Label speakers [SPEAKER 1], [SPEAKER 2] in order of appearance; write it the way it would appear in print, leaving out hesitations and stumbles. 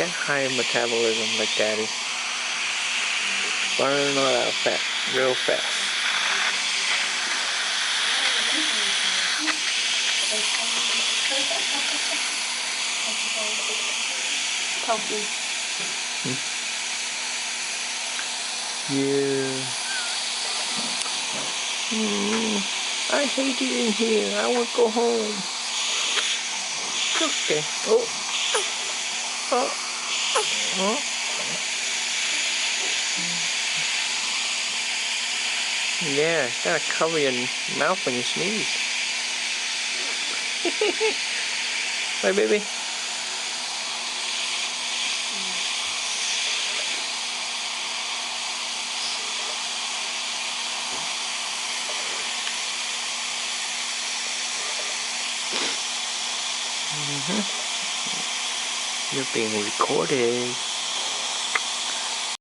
[SPEAKER 1] got high metabolism like Daddy. Burn all that fat real fast.
[SPEAKER 2] Tofu.
[SPEAKER 1] Yeah. I hate it in here. I want to go home. Okay. Oh. Oh. Oh. Yeah, gotta cover your mouth when you sneeze. Bye, baby. You're being recorded.